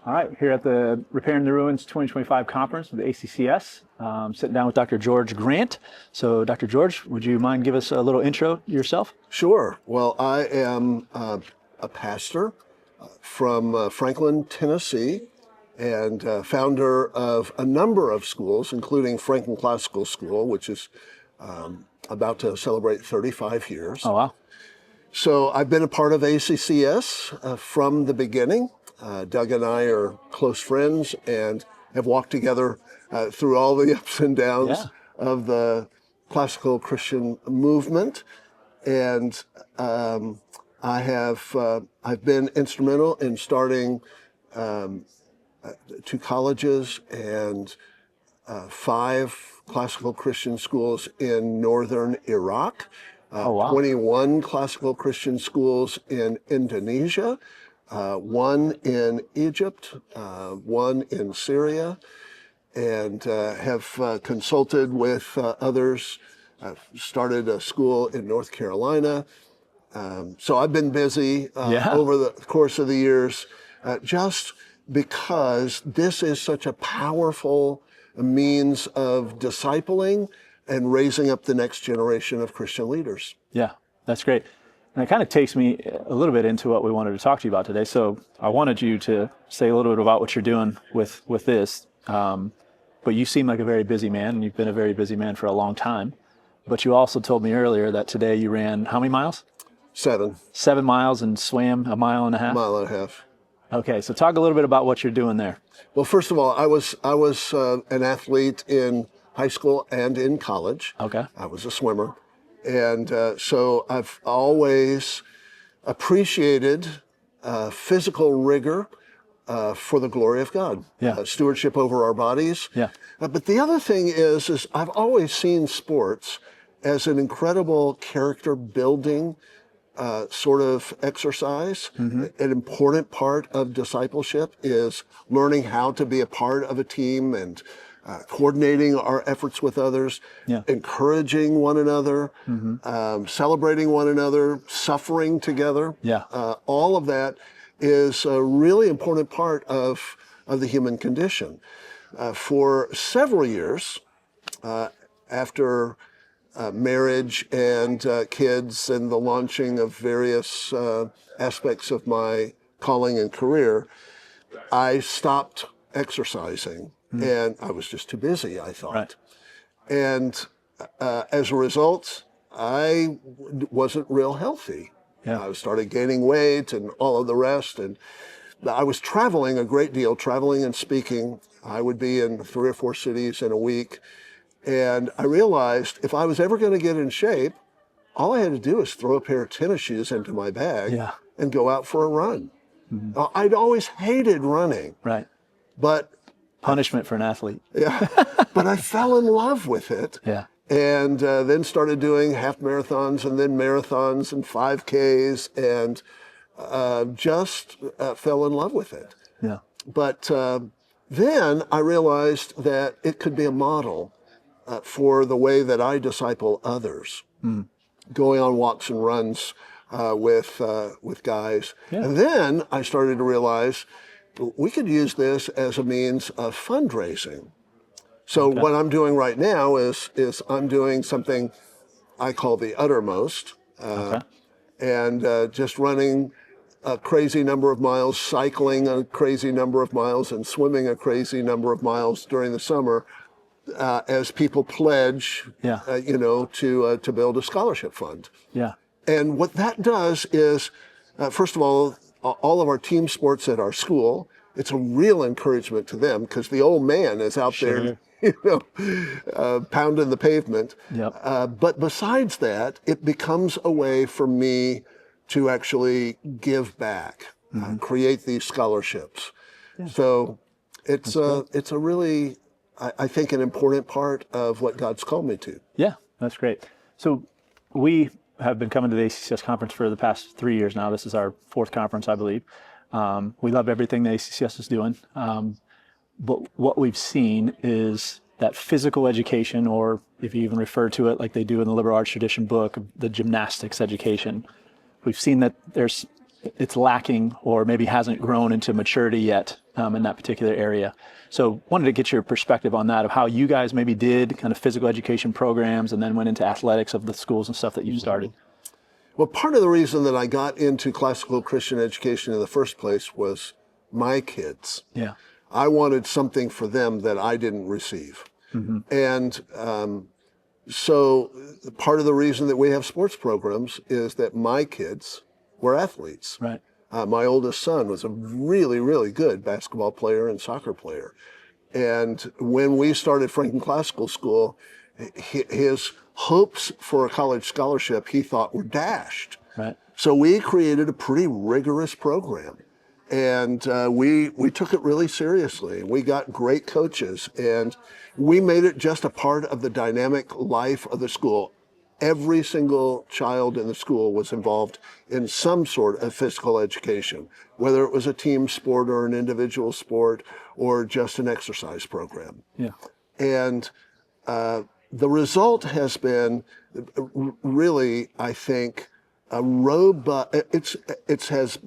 All right, here at the Repairing the Ruins 2025 conference with the ACCS, sitting down with Dr. George Grant. So, Dr. George, would you mind give us a little intro yourself? Sure. Well, I am a pastor from Franklin, Tennessee, and founder of a number of schools, including Franklin Classical School, which is about to celebrate 35 years. Oh, wow. So I've been a part of ACCS from the beginning. Doug and I are close friends and have walked together through all the ups and downs of the classical Christian movement. And I've been instrumental in starting 2 colleges and 5 classical Christian schools in northern Iraq, 21 classical Christian schools in Indonesia, 1 in Egypt, 1 in Syria, and have consulted with others. I've started a school in North Carolina. So I've been busy over the course of the years, just because this is such a powerful means of discipling and raising up the next generation of Christian leaders. Yeah, that's great. And it kind of takes me a little bit into what we wanted to talk to you about today. So I wanted you to say a little bit about what you're doing with this. But you seem like a very busy man, and you've been a very busy man for a long time. But you also told me earlier that today you ran how many miles? 7. 7 miles and swam a mile and a half? Mile and a half. Okay, so talk a little bit about what you're doing there. Well, first of all, I was an athlete in high school and in college. Okay. I was a swimmer. And so I've always appreciated physical rigor for the glory of God. Stewardship over our bodies. But the other thing is I've always seen sports as an incredible character building sort of exercise. An important part of discipleship is learning how to be a part of a team and coordinating our efforts with others, encouraging one another, celebrating one another, suffering together. All of that is a really important part of the human condition. For several years, after marriage and kids and the launching of various aspects of my calling and career, I stopped exercising. And I was just too busy, I thought. And as a result, I wasn't real healthy. I started gaining weight and all of the rest. And I was traveling a great deal, traveling and speaking. I would be in 3 or 4 cities in a week. And I realized if I was ever going to get in shape, all I had to do was throw a pair of tennis shoes into my bag and go out for a run. I'd always hated running. But punishment for an athlete. But I fell in love with it. And then started doing half marathons and then marathons and 5Ks and just fell in love with it. But then I realized that it could be a model for the way that I disciple others, going on walks and runs with guys. And then I started to realize we could use this as a means of fundraising. So what I'm doing right now is I'm doing something I call the uttermost, and just running a crazy number of miles, cycling a crazy number of miles, and swimming a crazy number of miles during the summer as people pledge, to build a scholarship fund. And what that does is, first of all of our team sports at our school, it's a real encouragement to them because the old man is out there, pounding the pavement. But besides that, it becomes a way for me to actually give back, create these scholarships. So it's a really, I think, an important part of what God's called me to. Yeah, that's great. So we have been coming to the ACCS conference for the past 3 years now. This is our 4th conference, I believe. We love everything the ACCS is doing. But what we've seen is that physical education, or if you even refer to it like they do in the liberal arts tradition book, the gymnastics education, we've seen that there's it's lacking or maybe hasn't grown into maturity yet in that particular area. So wanted to get your perspective on that, of how you guys maybe did kind of physical education programs and then went into athletics of the schools and stuff that you started. Well, part of the reason that I got into classical Christian education in the first place was my kids. Yeah. I wanted something for them that I didn't receive. And so part of the reason that we have sports programs is that my kids were athletes. Right. My oldest son was a really, really good basketball player and soccer player. And when we started Franklin Classical School, his hopes for a college scholarship, he thought, were dashed. Right. So we created a pretty rigorous program. And we took it really seriously. We got great coaches, and we made it just a part of the dynamic life of the school. Every single child in the school was involved in some sort of physical education, whether it was a team sport or an individual sport or just an exercise program. Yeah. And the result has been really, I think, a robust. It's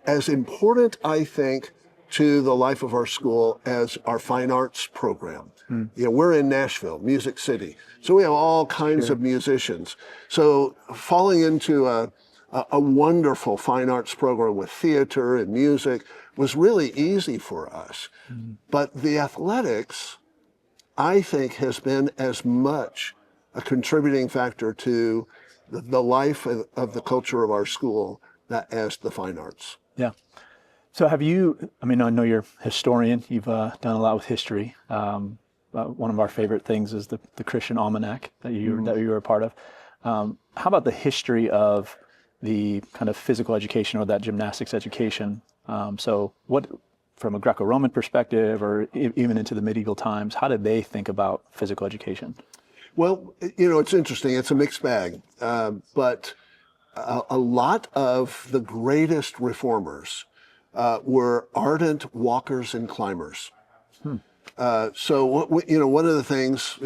as important, I think, to the life of our school as our fine arts program. You know, we're in Nashville, Music City, so we have all kinds of musicians. So falling into a wonderful fine arts program with theater and music was really easy for us. But the athletics, I think, has been as much a contributing factor to the life of the culture of our school as the fine arts. Yeah. So have you, I mean, I know you're a historian, you've done a lot with history. One of our favorite things is the Christian Almanac that you were a part of. How about the history of the kind of physical education or that gymnastics education? So what, from a Greco-Roman perspective or even into the medieval times, how did they think about physical education? Well, you know, it's interesting. It's a mixed bag. But a lot of the greatest reformers were ardent walkers and climbers. So, you know, one of the things,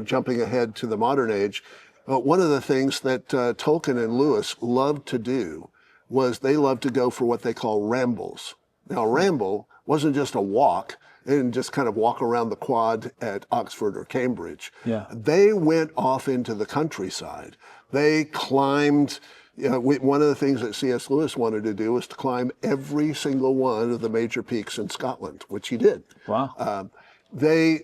jumping ahead to the modern age, one of the things that Tolkien and Lewis loved to do was they loved to go for what they call rambles. Now, a ramble wasn't just a walk. They didn't just kind of walk around the quad at Oxford or Cambridge. Yeah. They went off into the countryside. They climbed. One of the things that C.S. Lewis wanted to do was to climb every single one of the major peaks in Scotland, which he did. Wow. They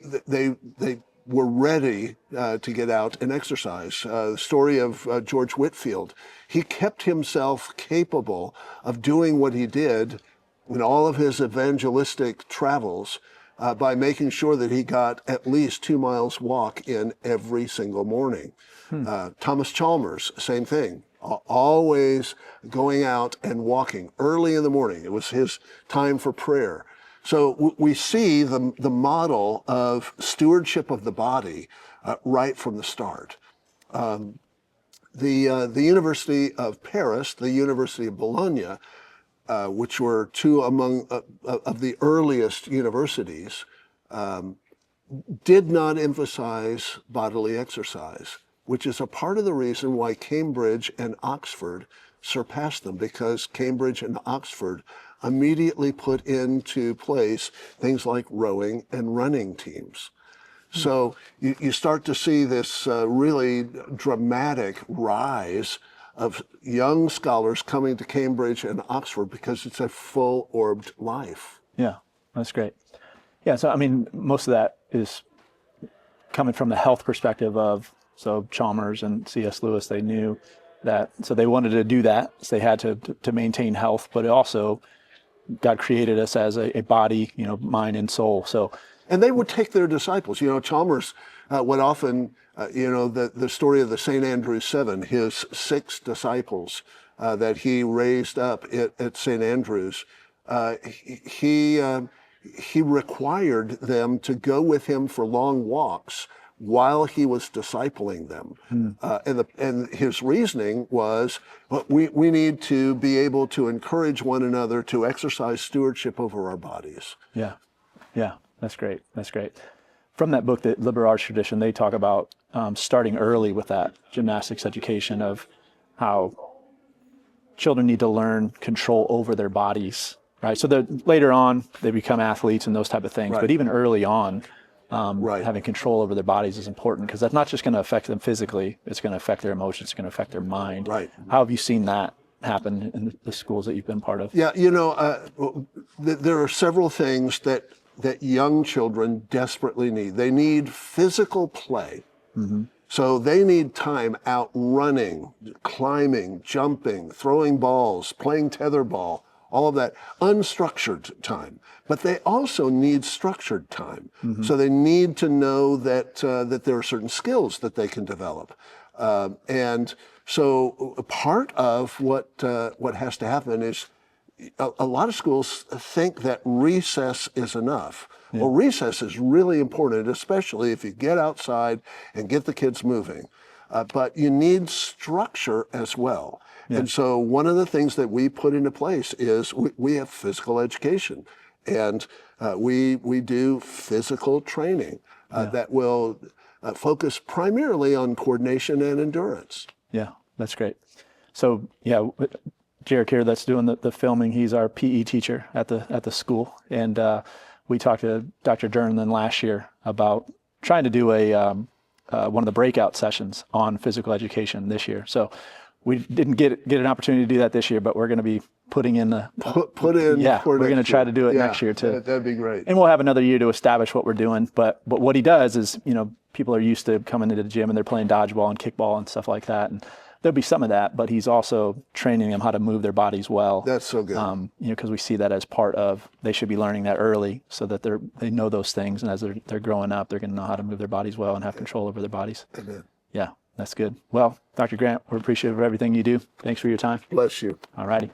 were ready to get out and exercise. The story of George Whitefield, he kept himself capable of doing what he did in all of his evangelistic travels by making sure that he got at least 2 miles walk in every single morning. Thomas Chalmers, same thing. Always going out and walking early in the morning. It was his time for prayer. So we see the model of stewardship of the body right from the start. The University of Paris, the University of Bologna, which were two among of the earliest universities, did not emphasize bodily exercise, which is a part of the reason why Cambridge and Oxford surpassed them, because Cambridge and Oxford immediately put into place things like rowing and running teams. So you start to see this really dramatic rise of young scholars coming to Cambridge and Oxford because it's a full-orbed life. Yeah, that's great. Yeah, so I mean, most of that is coming from the health perspective of, so Chalmers and C.S. Lewis, they knew that, so they wanted to do that, so they had to maintain health, but it also, God created us as a body, mind and soul, so. And they would take their disciples. Chalmers would often, the story of the St. Andrew's Seven, his 6 disciples that he raised up at St. Andrew's, he required them to go with him for long walks while he was discipling them. And his reasoning was, we need to be able to encourage one another to exercise stewardship over our bodies. Yeah. That's great. That's great. From that book, the Liberal Arts Tradition, they talk about starting early with that gymnastics education of how children need to learn control over their bodies, right? So that later on they become athletes and those type of things. Right. But even early on, Right. having control over their bodies is important, because that's not just going to affect them physically, it's going to affect their emotions, it's going to affect their mind. Right. How have you seen that happen in the schools that you've been part of? Yeah, there are several things that young children desperately need. They need physical play. Mm-hmm. So they need time out running, climbing, jumping, throwing balls, playing tetherball, all of that unstructured time. But they also need structured time. Mm-hmm. So they need to know that there are certain skills that they can develop. And so part of what has to happen is a lot of schools think that recess is enough. Yeah. Well, recess is really important, especially if you get outside and get the kids moving. But you need structure as well. Yeah. And so one of the things that we put into place is we have physical education. And we do physical training that will focus primarily on coordination and endurance. Yeah, that's great. So, yeah, Jarek here that's doing the filming, he's our PE teacher at the school. And we talked to Dr. Jernan last year about trying to do one of the breakout sessions on physical education this year. So we didn't get an opportunity to do that this year, but we're going to be putting in the put in. Yeah, we're going to try to do it next year too. That'd be great. And we'll have another year to establish what we're doing. But what he does is, people are used to coming into the gym and they're playing dodgeball and kickball and stuff like that. And there'll be some of that, but he's also training them how to move their bodies well. That's so good. Because we see that as part of, they should be learning that early so that they know those things. And as they're growing up, they're going to know how to move their bodies well and have control over their bodies. Amen. Yeah, that's good. Well, Dr. Grant, we're appreciative of everything you do. Thanks for your time. Bless you. All righty.